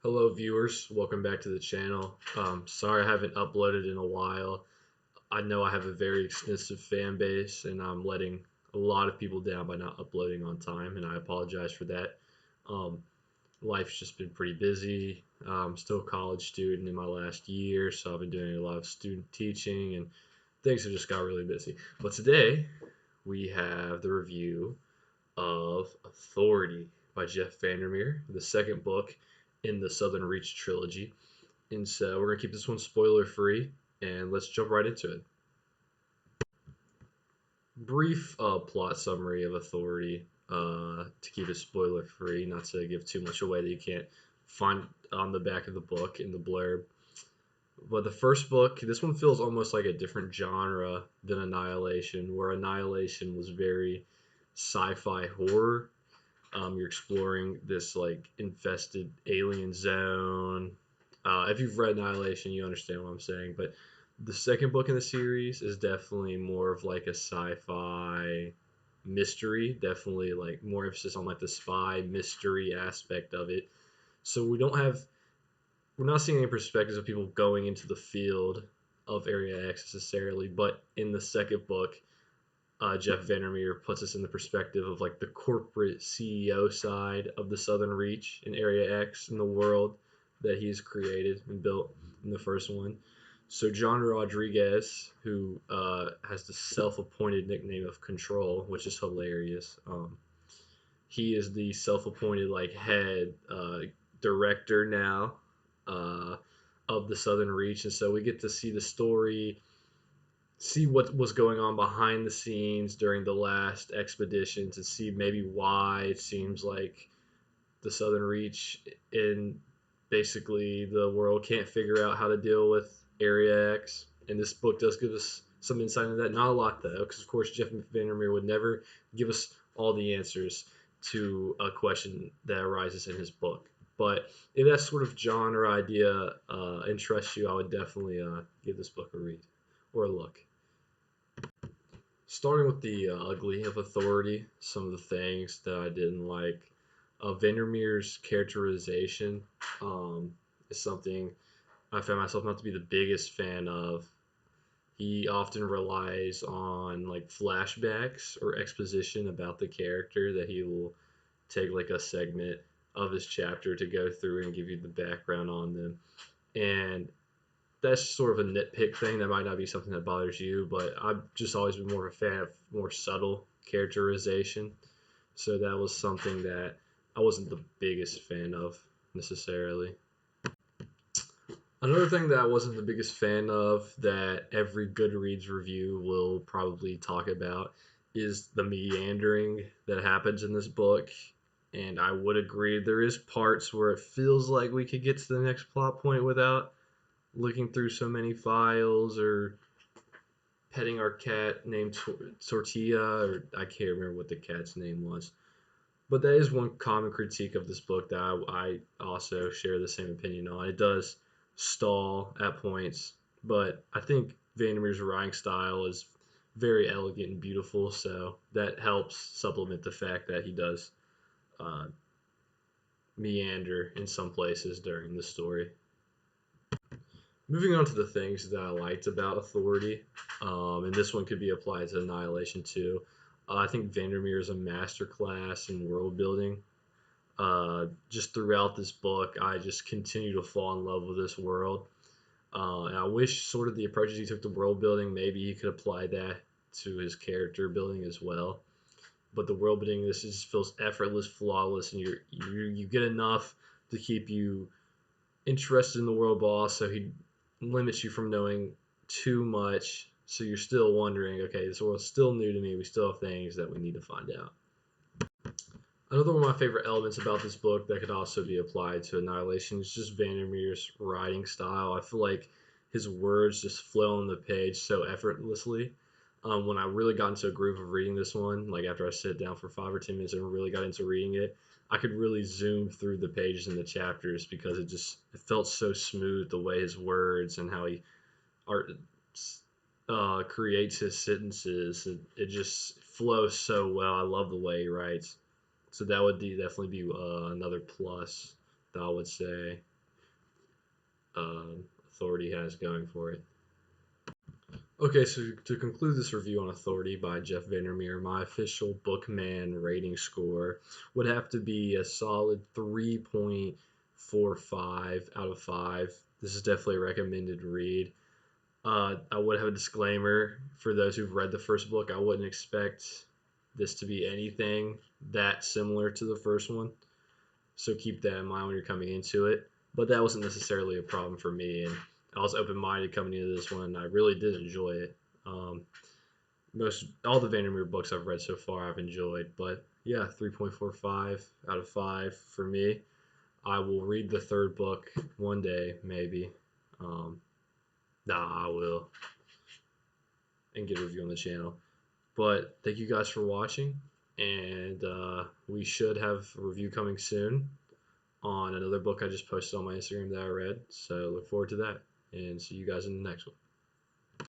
Hello, viewers. Welcome back to the channel. Sorry I haven't uploaded in a while. I know I have a very extensive fan base, and I'm letting a lot of people down by not uploading on time, and I apologize for that. Um, Life's just been pretty busy. I'm still a college student in my last year, so I've been doing a lot of student teaching, and things have just got really busy. But today, we have the review of Authority by Jeff Vandermeer, the second book in the Southern Reach trilogy. And so we're going to keep this one spoiler free, and let's jump right into it. Brief plot summary of Authority to keep it spoiler free, not to give too much away that you can't find on the back of the book in the blurb. But the first book, this one feels almost like a different genre than Annihilation, where Annihilation was very sci-fi horror. You're exploring this like infested alien zone. If you've read Annihilation, you understand what I'm saying. But the second book in the series is definitely more of like a sci-fi mystery. Definitely like more emphasis on like the spy mystery aspect of it. So we're not seeing any perspectives of people going into the field of Area X necessarily, but in the second book, Jeff Vandermeer puts us in the perspective of like the corporate CEO side of the Southern Reach in Area X in the world that he's created and built in the first one. So John Rodriguez, who has the self-appointed nickname of Control, which is hilarious. He is the self-appointed like head director now uh, of the Southern Reach, and so we get to see the story, see what was going on behind the scenes during the last expedition, to see maybe why it seems like the Southern Reach in basically the world can't figure out how to deal with Area X. And this book does give us some insight into that. Not a lot though, because of course Jeff Vandermeer would never give us all the answers to a question that arises in his book. But if that sort of genre idea interests you, I would definitely give this book a read or a look. Starting with the ugly of Authority, some of the things that I didn't like. Vandermeer's characterization is something I found myself not to be the biggest fan of. He often relies on like flashbacks or exposition about the character, that he will take like a segment of his chapter to go through and give you the background on them. And that's sort of a nitpick thing. That might not be something that bothers you, but I've just always been more of a fan of more subtle characterization. So that was something that I wasn't the biggest fan of necessarily. Another thing that I wasn't the biggest fan of, that every Goodreads review will probably talk about, is the meandering that happens in this book. And I would agree, there is parts where it feels like we could get to the next plot point without looking through so many files, or petting our cat named Tortilla, or I can't remember what the cat's name was. But that is one common critique of this book that I also share the same opinion on. It does stall at points, but I think Vandermeer's writing style is very elegant and beautiful, so that helps supplement the fact that he does uh, meander in some places during the story. Moving on to the things that I liked about Authority, and this one could be applied to Annihilation too. I think Vandermeer is a masterclass in world building. Just throughout this book, I just continue to fall in love with this world. And I wish sort of the approaches he took to world building, maybe he could apply that to his character building as well. But the world building, this just feels effortless, flawless, and you get enough to keep you interested in the world, but also he limits you from knowing too much, so you're still wondering, okay, this world's still new to me, we still have things that we need to find out. Another one of my favorite elements about this book that could also be applied to Annihilation is just Vandermeer's writing style. I feel like his words just flow on the page so effortlessly. When I really got into a groove of reading this one, like after I sit down for 5 or 10 minutes and really got into reading it, I could really zoom through the pages and the chapters, because it felt so smooth, the way his words and how he art creates his sentences. It just flows so well. I love the way he writes. So that would definitely be another plus that I would say. Authority has going for it. Okay, so to conclude this review on Authority by Jeff Vandermeer, my official Bookman rating score would have to be a solid 3.45 out of 5. This is definitely a recommended read. I would have a disclaimer for those who've read the first book. I wouldn't expect this to be anything that similar to the first one, so keep that in mind when you're coming into it. But that wasn't necessarily a problem for me, and I was open-minded coming into this one. And I really did enjoy it. Most all the Vandermeer books I've read so far I've enjoyed, but yeah, 3.45 out of 5 for me. I will read the third book one day, maybe. Um, I will, and get a review on the channel. But thank you guys for watching, and we should have a review coming soon on another book I just posted on my Instagram that I read. So look forward to that, and see you guys in the next one.